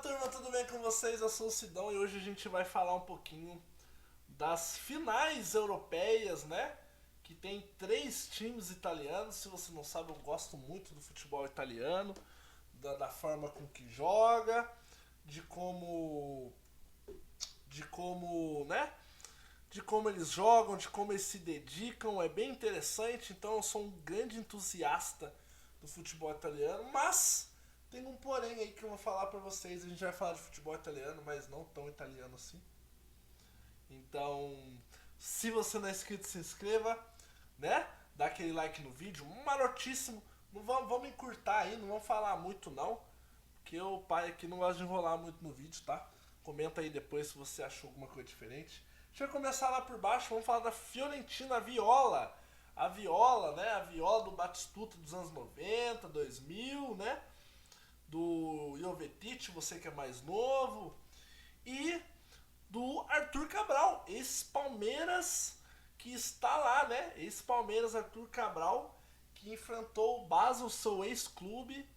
turma, tudo bem com vocês? Eu sou o Sidão e hoje a gente vai falar um pouquinho das finais europeias, né? Que tem três times italianos. Se você não sabe, eu gosto muito do futebol italiano, da forma com que joga, de como, né? De como eles jogam, de como eles se dedicam. É bem interessante. Então eu sou um grande entusiasta do futebol italiano, mas tem um porém aí que eu vou falar pra vocês. A gente vai falar de futebol italiano, mas não tão italiano assim. Então, se você não é inscrito, se inscreva, né? Dá aquele like no vídeo, marotíssimo. Não vamos encurtar aí, não vamos falar muito não, porque o pai aqui não gosta de enrolar muito no vídeo, tá? Comenta aí depois se você achou alguma coisa diferente. Deixa eu começar lá por baixo, vamos falar da Fiorentina Viola. A Viola, né? A Viola do Batistuta dos anos 90, 2000, né? Do Jovetic, você que é mais novo. E do Arthur Cabral, ex-Palmeiras, que está lá, né? Ex-Palmeiras Arthur Cabral, que enfrentou o Basel, seu ex-clube,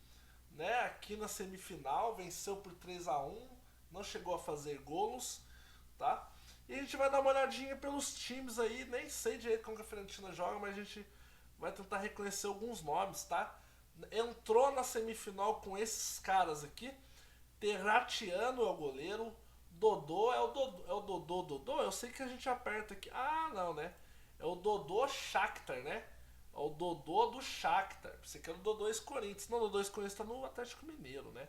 né? Aqui na semifinal, venceu por 3-1, não chegou a fazer golos, tá? E a gente vai dar uma olhadinha pelos times aí, nem sei direito como que a Fiorentina joga, mas a gente vai tentar reconhecer alguns nomes, tá? Entrou na semifinal com esses caras aqui. Terratiano é o goleiro. Dodô é o Dodô. É o Dodô Dodô? Eu sei que a gente aperta aqui. Ah, não, né? É o Dodô Shakhtar, né? É o Dodô do Shakhtar. Você quer o Dodô ex-Corinthians. Não, o Dodô ex-Corinthians tá no Atlético Mineiro, né?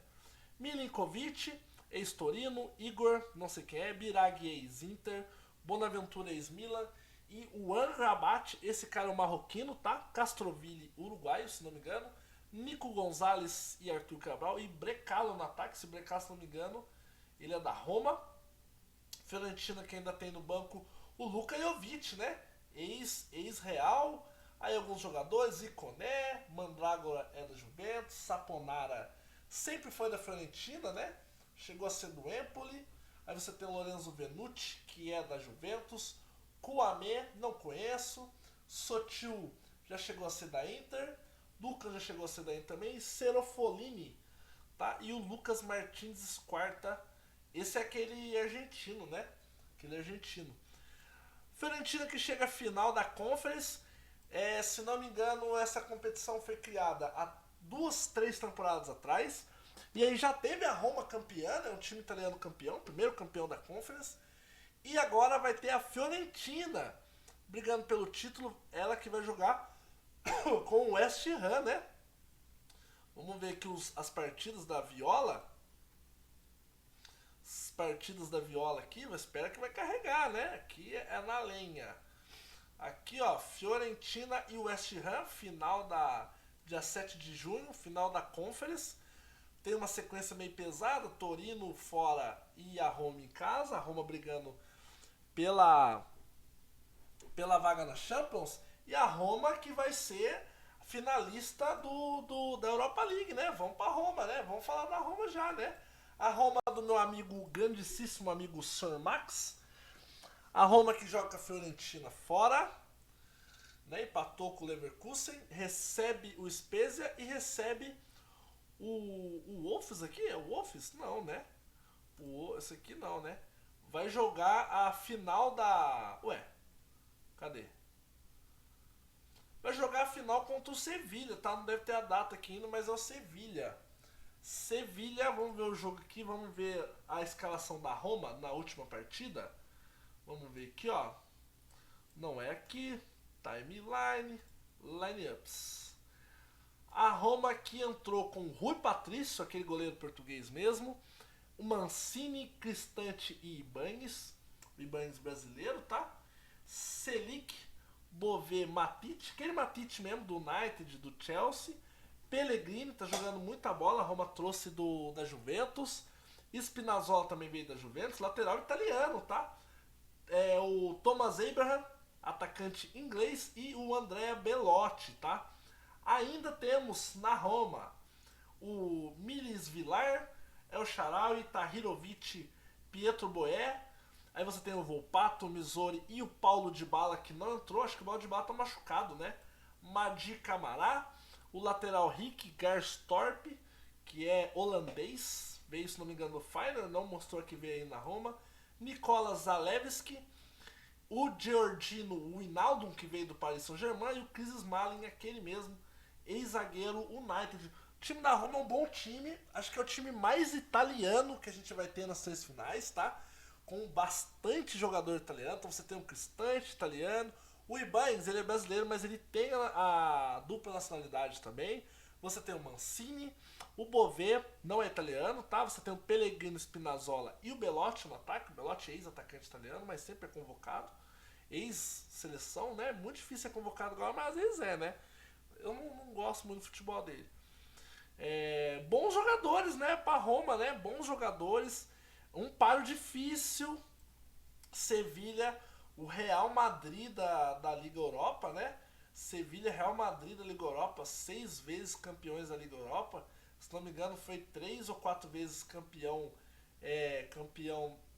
Milinkovic, ex-Torino. Igor, não sei quem é. Biraghi, ex-Inter. Bonaventura, ex-Milan. E o Rabat, esse cara é um marroquino, tá? Castroville, uruguaio, se não me engano. Nico Gonzalez e Arthur Cabral. E Brecalo no ataque, se Brecalo, se não me engano, ele é da Roma. Fiorentina que ainda tem no banco o Luka Jovic, né? Ex-Real. Aí alguns jogadores, Iconé, Mandrágora é da Juventus, Saponara sempre foi da Fiorentina, né? Chegou a ser do Empoli. Aí você tem o Lorenzo Venuti, que é da Juventus. Kouamé, não conheço. Sotil já chegou a ser da Inter. Lucas já chegou a ser da Inter também. Serofolini, tá? E o Lucas Martins Quarta. Esse é aquele argentino, né? Aquele argentino. Fiorentina que chega à final da Conference. Se não me engano, essa competição foi criada há 2, 3 temporadas atrás. E aí já teve a Roma campeã, né? Um time italiano campeão, primeiro campeão da Conference. E agora vai ter a Fiorentina brigando pelo título. Ela que vai jogar com o West Ham, né? Vamos ver aqui as partidas da Viola. As partidas da Viola aqui, mas espera que vai carregar, né? Aqui é na lenha. Aqui, ó, Fiorentina e West Ham, final da dia 7 de junho, final da Conference. Tem uma sequência meio pesada, Torino fora e a Roma em casa, a Roma brigando pela vaga na Champions, e a Roma que vai ser finalista da Europa League, né? Vamos pra Roma, né? Vamos falar da Roma já, né? A Roma do meu amigo, grandíssimo amigo Sir Max. A Roma que joga a Fiorentina fora, né? Empatou com o Leverkusen, recebe o Spezia e recebe o Wolves aqui. É o Wolves? Não, né? Esse aqui não, né? Vai jogar a final da... Ué, cadê? Vai jogar a final contra o Sevilha, tá? Não deve ter a data aqui ainda, mas é o Sevilha. Sevilha, vamos ver o jogo aqui, vamos ver a escalação da Roma na última partida. Vamos ver aqui, ó. Não é aqui. Timeline, lineups. A Roma aqui entrou com Rui Patrício, aquele goleiro português mesmo. O Mancini, Cristante e Ibanes. O Ibanes brasileiro, tá? Selic, Bové, Matite, aquele Matite mesmo do United, do Chelsea. Pellegrini, tá jogando muita bola, a Roma trouxe da Juventus. Spinazzola também veio da Juventus, lateral italiano, tá? O Thomas Abraham, atacante inglês, e o Andrea Belotti, tá? Ainda temos na Roma o Milis Vilar, El Shaarawy, Tahirovic, Pietro Boé. Aí você tem o Volpato, o Misori e o Paulo Dybala, que não entrou. Acho que o Paulo Dybala tá machucado, né? Madi Camará, o lateral Rick Garstorp, que é holandês. veio, se não me engano, do Feyenoord, não mostrou que veio aí na Roma. Nicolas Zalewski, o Georgino Wijnaldum, que veio do Paris Saint-Germain, e o Chris Smalling, aquele mesmo, ex-zagueiro United. O time da Roma é um bom time, acho que é o time mais italiano que a gente vai ter nas 3 finais, tá? Com bastante jogador italiano, então você tem um Cristante italiano, o Ibanez, ele é brasileiro, mas ele tem a dupla nacionalidade também. Você tem o Mancini, o Bové não é italiano, tá? Você tem o Pellegrino Spinazzola e o Belotti no ataque. O Belotti é ex-atacante italiano, mas sempre é convocado. Ex-seleção, né? Muito difícil ser convocado agora, mas às vezes é, né? Eu não gosto muito do futebol dele. Bons jogadores, né? Pra Roma, né? Bons jogadores. Um paro difícil. Sevilha, o Real Madrid da Liga Europa, né? Sevilha, Real Madrid da Liga Europa, 6 vezes campeões da Liga Europa. Se não me engano, foi 3 ou 4 vezes campeão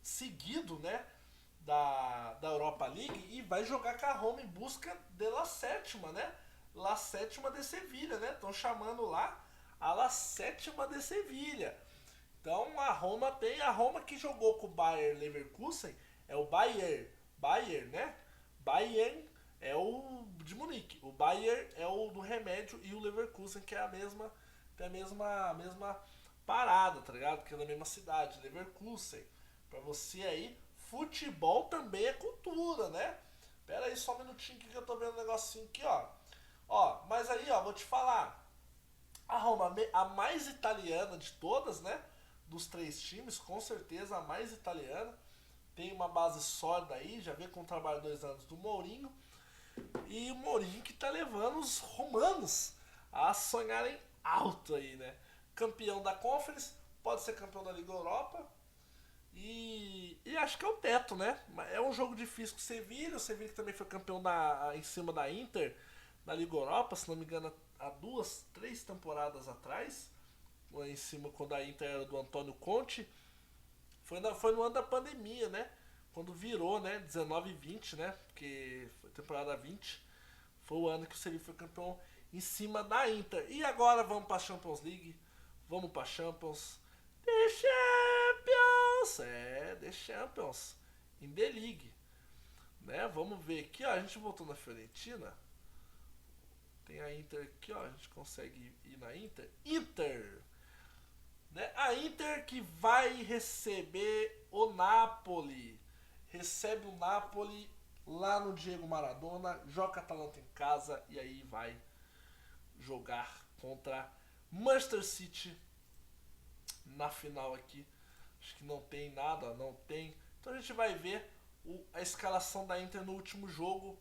seguido, né? Da Europa League. E vai jogar com a Roma em busca de La Sétima, né? La Sétima de Sevilha, né? Estão chamando lá a La Sétima de Sevilha. Então a Roma que jogou com o Bayer Leverkusen é o Bayer, né? Bayern é o de Munique. O Bayer é o do remédio e o Leverkusen que é a mesma parada, tá ligado? Que é da mesma cidade, Leverkusen. Pra você aí, futebol também é cultura, né? Pera aí só um minutinho que eu tô vendo um negocinho aqui, ó. Mas aí, ó, vou te falar. A Roma, a mais italiana de todas, né? Dos 3 times, com certeza a mais italiana. Tem uma base sólida aí, já vem com o trabalho 2 anos do Mourinho. E o Mourinho que tá levando os romanos a sonharem alto aí, né? Campeão da Conference, pode ser campeão da Liga Europa. E acho que é o teto, né? É um jogo difícil com o Sevilha que também foi campeão em cima da Inter na Liga Europa, se não me engano, há 2, 3 temporadas atrás. Em cima, quando a Inter era do Antônio Conte. Foi no ano da pandemia, né? Quando virou, né? 19 e 20, né? Porque foi temporada 20. Foi o ano que o Sevilha foi campeão em cima da Inter. E agora vamos pra Champions League. Vamos pra Champions. The Champions! The Champions. In the League. Né? Vamos ver aqui, ó. A gente voltou na Fiorentina. Tem a Inter aqui, ó. A gente consegue ir na Inter. Inter! Né? A Inter que vai receber o Napoli. Recebe o Napoli lá no Diego Maradona. Joga a Atalanta em casa. E aí vai jogar contra Manchester City na final aqui. Acho que não tem nada, não tem. Então a gente vai ver a escalação da Inter no último jogo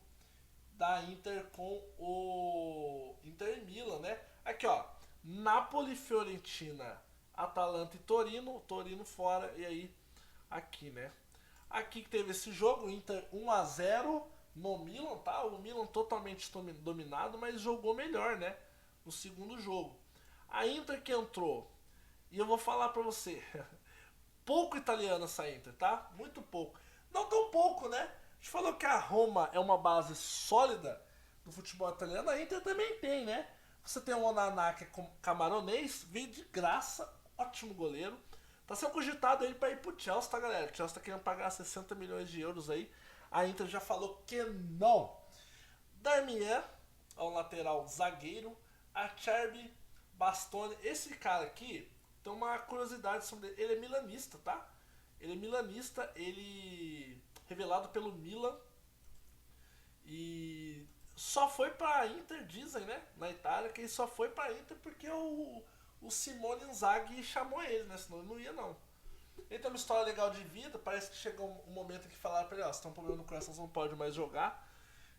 da Inter com o Inter Milan, né? Aqui, ó. Napoli, Fiorentina, Atalanta e Torino. Torino fora. E aí, aqui, né? Aqui que teve esse jogo, Inter 1-0 no Milan, tá? O Milan totalmente dominado, mas jogou melhor, né? No segundo jogo. A Inter que entrou, e eu vou falar pra você, pouco italiano essa Inter, tá? Muito pouco. Não tão pouco, né? A gente falou que a Roma é uma base sólida do futebol italiano, a Inter também tem, né? Você tem o Onana, que é camaronês, veio de graça, ótimo goleiro. Tá sendo cogitado ele pra ir pro Chelsea, tá, galera? O Chelsea tá querendo pagar 60 milhões de euros aí. A Inter já falou que não. Darmian, ao lateral zagueiro. Acerbi, Bastoni. Esse cara aqui, tem uma curiosidade sobre ele. Ele é milanista, tá? Ele é milanista, ele revelado pelo Milan. E só foi pra Inter, dizem, né? Na Itália, que ele só foi pra Inter porque o Simone Inzaghi chamou ele, né? Senão ele não ia, não. Ele tem uma história legal de vida. Parece que chegou um momento que falaram pra ele: ó, você tem um problema no coração, você não pode mais jogar.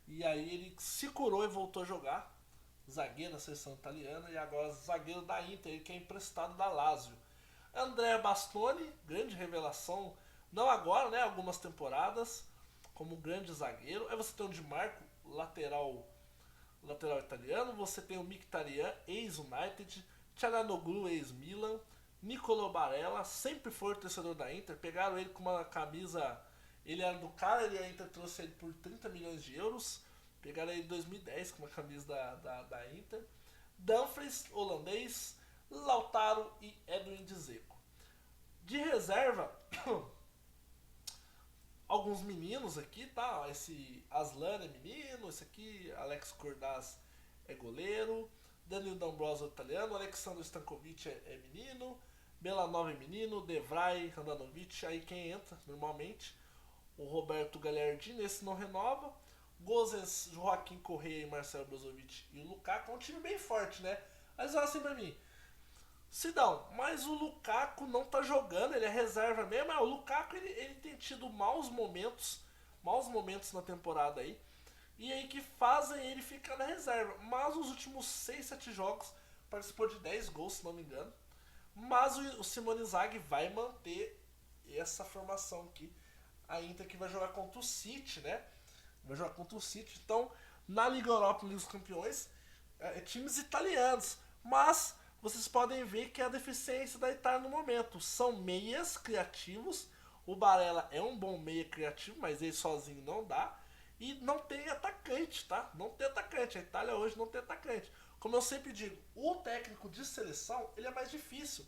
E aí ele se curou e voltou a jogar. Zagueiro da seleção italiana. E agora zagueiro da Inter, ele que é emprestado da Lazio. Andrea Bastoni, grande revelação. Não agora, né? Algumas temporadas. Como grande zagueiro. Aí você tem o Di Marco, lateral italiano. Você tem o Mkhitaryan, ex-United. Çalhanoğlu, ex-Milan. Nicolo Barella, sempre foi o torcedor da Inter. Pegaram ele com uma camisa. Ele era do cara e a Inter trouxe ele por 30 milhões de euros. Pegaram ele em 2010 com uma camisa da Inter. Dumfries, holandês. Lautaro e Edwin Dzeko. De reserva, alguns meninos aqui, tá? Esse Aslan é menino, esse aqui, Alex Cordaz é goleiro, Danilo D'Ambrosio é italiano, Alexandre Stankovic é menino, Belanova é menino, Devray, Handanovic, aí quem entra normalmente, o Roberto Gagliardini, esse não renova, Gozens, Joaquim Correia e Marcelo Brozovic e o Lukaku, é um time bem forte, né? Mas olha assim pra mim, Sidão, mas o Lukaku não tá jogando, ele é reserva mesmo. O Lukaku ele tem tido maus momentos na temporada aí. E aí que fazem ele ficar na reserva. Mas os últimos 6 7 jogos participou de 10 gols, se não me engano. Mas o Simone Inzaghi vai manter essa formação aqui. A Inter que vai jogar contra o City, né? Vai jogar contra o City. Então, na Liga Europa, Liga dos Campeões, times italianos. Mas vocês podem ver que a deficiência da Itália no momento são meias criativos. O Barella é um bom meia criativo, mas ele sozinho não dá. E não tem atacante, tá? Não tem atacante. A Itália hoje não tem atacante. Como eu sempre digo, o técnico de seleção ele é mais difícil.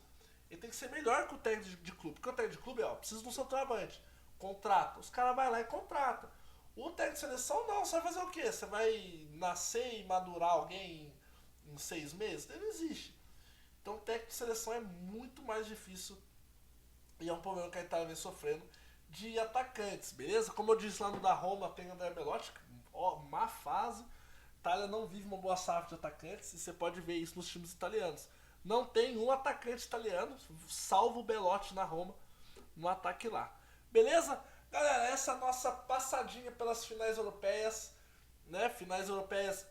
Ele tem que ser melhor que o técnico de clube. Porque o técnico de clube é, ó, precisa do centroavante. Contrata. Os caras vão lá e contratam. O técnico de seleção não. Você vai fazer o quê? Você vai nascer e madurar alguém em 6 meses? Ele não existe. Então o técnico de seleção é muito mais difícil e é um problema que a Itália vem sofrendo de atacantes, beleza? Como eu disse lá no da Roma, tem André Belotti, ó, má fase. A Itália não vive uma boa safra de atacantes e você pode ver isso nos times italianos. Não tem um atacante italiano, salvo o Belotti na Roma, no ataque lá. Beleza? Galera, essa é a nossa passadinha pelas finais europeias, né? Finais europeias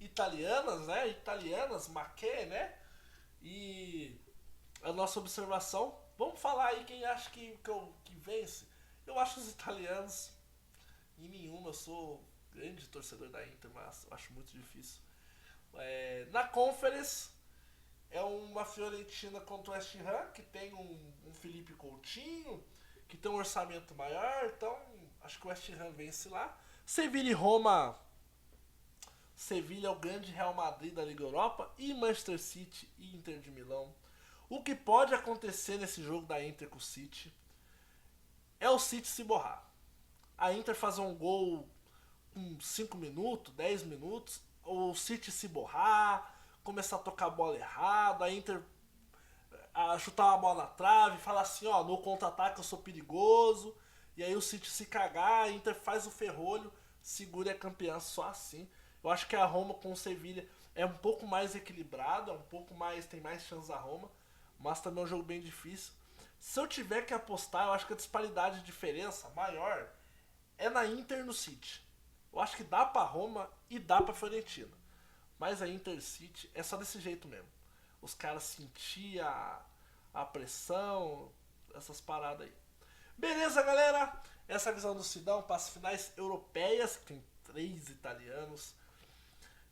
italianas, né? Italianas, maquê, né? E a nossa observação. Vamos falar aí quem acha que vence. Eu acho os italianos. Em nenhuma, eu sou grande torcedor da Inter, mas eu acho muito difícil. Na Conference, é uma Fiorentina contra o West Ham, que tem um Felipe Coutinho, que tem um orçamento maior, então acho que o West Ham vence lá. Sevilha e Roma. Sevilha é o grande Real Madrid da Liga Europa e Manchester City e Inter de Milão. O que pode acontecer nesse jogo da Inter com o City é o City se borrar. A Inter fazer um gol com 5 minutos, 10 minutos, o City se borrar, começar a tocar a bola errado, a Inter chutar uma bola na trave, falar assim, ó, no contra-ataque eu sou perigoso, e aí o City se cagar, a Inter faz o ferrolho, segura a campeã só assim. Eu acho que a Roma com o Sevilha é um pouco mais equilibrado, tem mais chance a Roma, mas também é um jogo bem difícil. Se eu tiver que apostar, eu acho que a disparidade de diferença maior é na Inter e no City. Eu acho que dá pra Roma e dá pra Fiorentina. Mas a Inter City é só desse jeito mesmo. Os caras sentiam a pressão, essas paradas aí. Beleza, galera? Essa é a visão do Sidão para as finais europeias, que tem 3 italianos.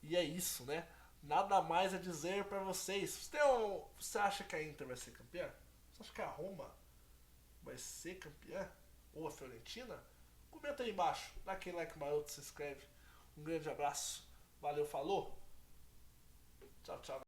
E é isso, né? Nada mais a dizer para vocês. Você acha que a Inter vai ser campeã? Você acha que a Roma vai ser campeã? Ou a Fiorentina? Comenta aí embaixo. Dá aquele like maroto, se inscreve. Um grande abraço. Valeu, falou. Tchau, tchau.